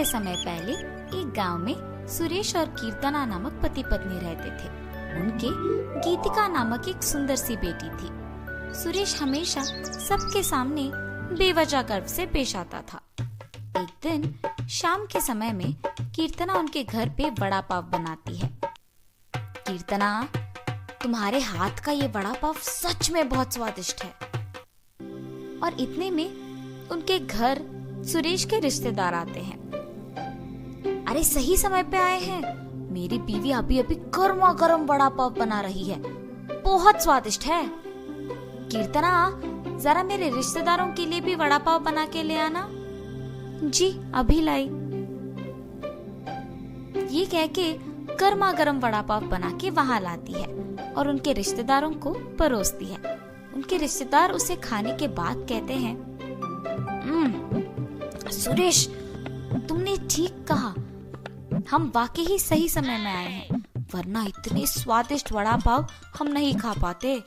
थोड़े समय पहले एक गांव में सुरेश और कीर्तना नामक पति पत्नी रहते थे। उनके गीतिका नामक एक सुंदर सी बेटी थी। सुरेश हमेशा सबके सामने बेवजह गर्व से पेश आता था। एक दिन शाम के समय में कीर्तना उनके घर पे वड़ा पाव बनाती है। कीर्तना, तुम्हारे हाथ का ये वड़ा पाव सच में बहुत स्वादिष्ट है। और इतने में उनके घर सुरेश के रिश्तेदार आते हैं। अरे सही समय पे आए हैं, मेरी बीवी अभी अभी गर्मा गर्म वड़ा पाव बना रही है, बहुत स्वादिष्ट है। कीर्तना, जरा मेरे रिश्तेदारों के लिए भी वड़ा पाव बना के ले आना। जी अभी लाई। ये कह के गर्मा गर्म वड़ा पाव बना के वहां लाती है और उनके रिश्तेदारों को परोसती है। उनके रिश्तेदार उसे खाने के बाद कहते हैं, सुरेश, तुमने ठीक कहा, हम वाकई ही सही समय में आए हैं, वरना इतने स्वादिष्ट वड़ा पाव हम नहीं खा पाते।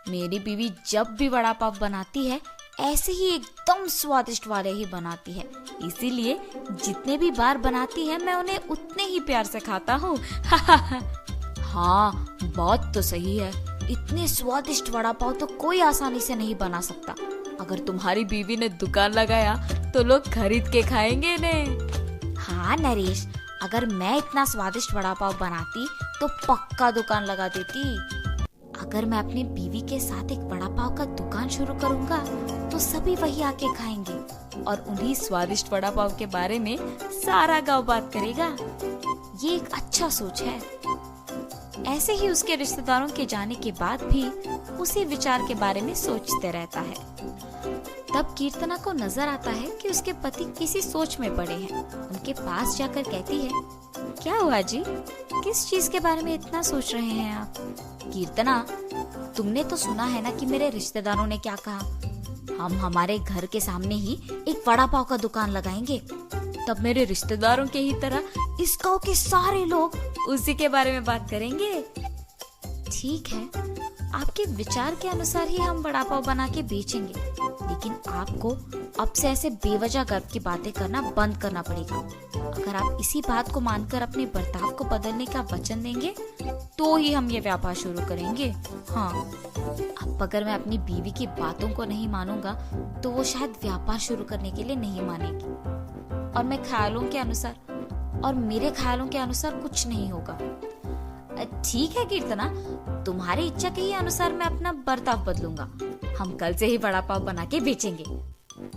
मेरी बीवी जब भी वड़ा पाव बनाती है ऐसे ही एकदम स्वादिष्ट वाले ही बनाती है, इसीलिए जितने भी बार बनाती है मैं उन्हें उतने ही प्यार से खाता हूँ। हाँ, बात तो सही है, इतने स्वादिष्ट वड़ा पाव तो कोई आसानी से नहीं बना सकता। अगर तुम्हारी बीवी ने दुकान लगाया तो लोग खरीद के खाएंगे इन्हें। हाँ नरेश, अगर मैं इतना स्वादिष्ट वड़ा पाव बनाती तो पक्का दुकान लगा देती। अगर मैं अपनी बीवी के साथ एक वड़ा पाव का दुकान शुरू करूंगा तो सभी वही आके खाएंगे और उन्हीं स्वादिष्ट वड़ा पाव के बारे में सारा गांव बात करेगा। ये एक अच्छा सोच है। ऐसे ही उसके रिश्तेदारों के जाने के बाद भी उसी विचार के बारे में सोचते रहता है। तब कीर्तना को नजर आता है कि उसके पति किसी सोच में पड़े हैं। उनके पास जाकर कहती है, क्या हुआ जी, किस चीज के बारे में इतना सोच रहे हैं आप? कीर्तना, तुमने तो सुना है ना कि मेरे रिश्तेदारों ने क्या कहा, हम हमारे घर के सामने ही एक वड़ा पाव का दुकान लगाएंगे। तब मेरे रिश्तेदारों के ही तरह इस गांव के सारे लोग उसी के बारे में बात करेंगे। ठीक है, आपके विचार के अनुसार ही हम वड़ा पाव बना के बेचेंगे, लेकिन आपको अब से ऐसे बेवजह गर्व की बातें करना बंद करना पड़ेगा। अगर आप इसी बात को मानकर अपने बर्ताव को बदलने का वचन देंगे तो ही हम ये व्यापार शुरू करेंगे। हाँ, अब अगर मैं अपनी बीवी की बातों को नहीं मानूंगा तो वो शायद व्यापार शुरू करने के लिए नहीं मानेगी और मेरे ख्यालों के अनुसार कुछ नहीं होगा। ठीक है कीर्तना, तुम्हारी इच्छा के ही अनुसार मैं अपना बर्ताव बदलूंगा। हम कल से ही वड़ा पाव बना के बेचेंगे।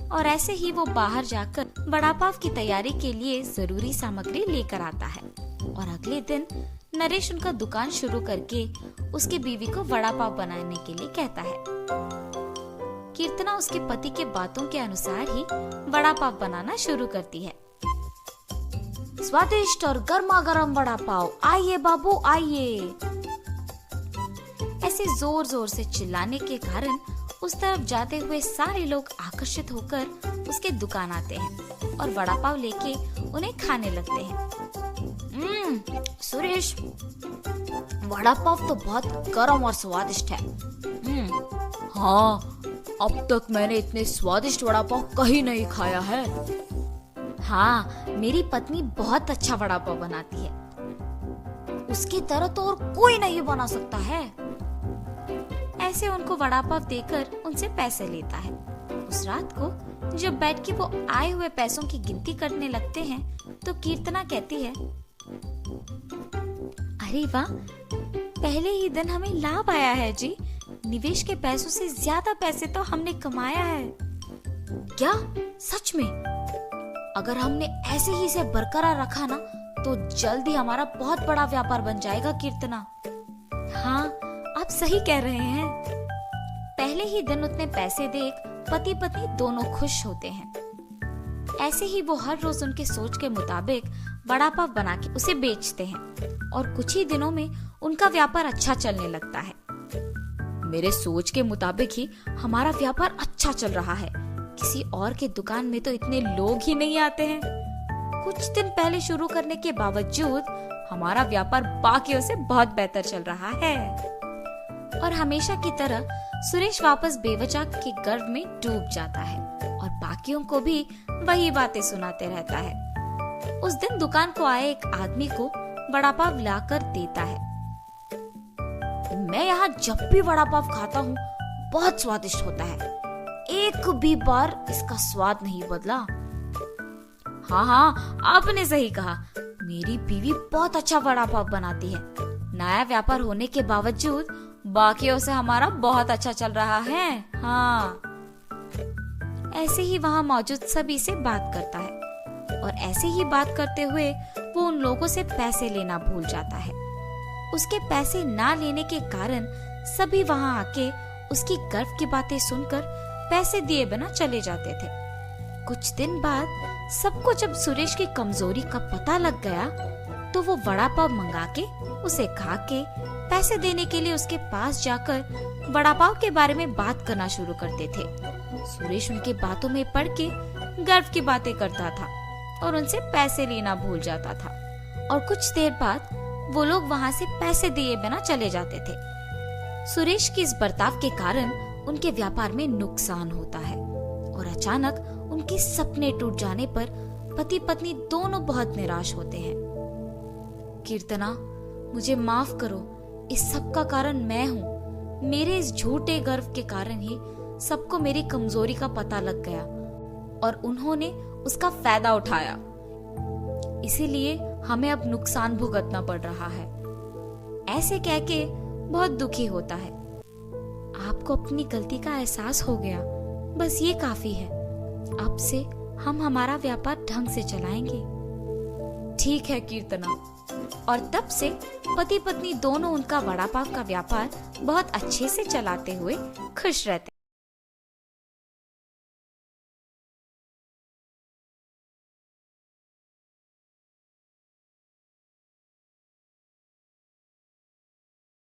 और ऐसे ही वो बाहर जाकर वड़ा पाव की तैयारी के लिए जरूरी सामग्री लेकर आता है और अगले दिन नरेश उनका दुकान शुरू करके उसकी बीवी को वड़ा पाव बनाने के लिए कहता है। कीर्तना उसके पति के बातों के अनुसार ही वड़ा पाव बनाना शुरू करती है। स्वादिष्ट और गर्मा गर्म वड़ा पाव, आइए बाबू आइए। ऐसे जोर जोर से चिल्लाने के कारण उस तरफ जाते हुए सारे लोग आकर्षित होकर उसके दुकान आते हैं और वड़ा पाव लेके उन्हें खाने लगते हैं। सुरेश, वड़ा पाव तो बहुत गर्म और स्वादिष्ट है। हाँ, अब तक मैंने इतने स्वादिष्ट वड़ा पाव कहीं नहीं खाया है। हाँ, मेरी पत्नी बहुत अच्छा वड़ा पाव बनाती है, उसकी तरह तो और कोई नहीं बना सकता है। ऐसे उनको वड़ा पाव देकर उनसे पैसे लेता है। उस रात को जब बैठ के वो आए हुए पैसों की गिनती करने लगते हैं तो कीर्तना कहती है, अरे वाह, पहले ही दिन हमें लाभ आया है जी। निवेश के पैसों से ज्यादा पैसे तो हमने कमाया है। क्या सच में? अगर हमने ऐसे ही इसे बरकरार रखा ना तो जल्द ही हमारा बहुत बड़ा व्यापार बन जाएगा कीर्तना। हाँ, आप सही कह रहे हैं। पहले ही दिन उतने पैसे देख पति पत्नी दोनों खुश होते हैं। ऐसे ही वो हर रोज उनके सोच के मुताबिक वड़ा पाव बना के उसे बेचते हैं और कुछ ही दिनों में उनका व्यापार अच्छा चलने लगता है। मेरे सोच के मुताबिक ही हमारा व्यापार अच्छा चल रहा है, किसी और के दुकान में तो इतने लोग ही नहीं आते हैं। कुछ दिन पहले शुरू करने के बावजूद हमारा व्यापार बाकियों से बहुत बेहतर चल रहा है। और हमेशा की तरह सुरेश वापस बेवजह के गर्व में डूब जाता है और बाकियों को भी वही बातें सुनाते रहता है। उस दिन दुकान को आए एक आदमी को वड़ा पाव लाकर देता है। मैं यहाँ जब भी वड़ा पाव खाता हूँ बहुत स्वादिष्ट होता है, एक भी बार इसका स्वाद नहीं बदला। हाँ, आपने सही कहा, मेरी बीवी बहुत अच्छा वड़ा पाव बनाती है। नया व्यापार होने के बावजूद बाकियों से हमारा बहुत अच्छा चल रहा है। हाँ। ऐसे ही वहाँ मौजूद सभी से बात करता है और ऐसे ही बात करते हुए वो उन लोगों से पैसे लेना भूल जाता है। उसके पैसे ना लेने के कारण सभी वहाँ आके उसकी गर्व की बातें सुनकर पैसे दिए बिना चले जाते थे। कुछ दिन बाद सबको जब सुरेश की कमजोरी का पता लग गया तो वो वड़ा पाव मंगा के उसे खा के पैसे देने के लिए उसके पास जाकर वड़ा पाव के बारे में बात करना शुरू करते थे। सुरेश उनकी बातों में पड़ के गर्व की बातें करता था और उनसे पैसे लेना भूल जाता था और कुछ देर बाद वो लोग वहाँ से पैसे दिए बिना चले जाते थे। सुरेश की इस बर्ताव के कारण उनके व्यापार में नुकसान होता है और अचानक उनके सपने टूट जाने पर पति पत्नी दोनों बहुत निराश होते हैं। कीर्तना, मुझे माफ करो, इस सब का कारण मैं हूँ। मेरे इस झूठे गर्व के कारण ही सबको मेरी कमजोरी का पता लग गया और उन्होंने उसका फायदा उठाया। इसीलिए हमें अब नुकसान भुगतना पड़ रहा है। ऐसे कह के बहुत दुखी होता है। आपको अपनी गलती का एहसास हो गया, बस ये काफी है। अब से हम हमारा व्यापार ढंग से चलाएंगे। ठीक है कीर्तना। और तब से पति पत्नी दोनों उनका वड़ा पाव का व्यापार बहुत अच्छे से चलाते हुए खुश रहते।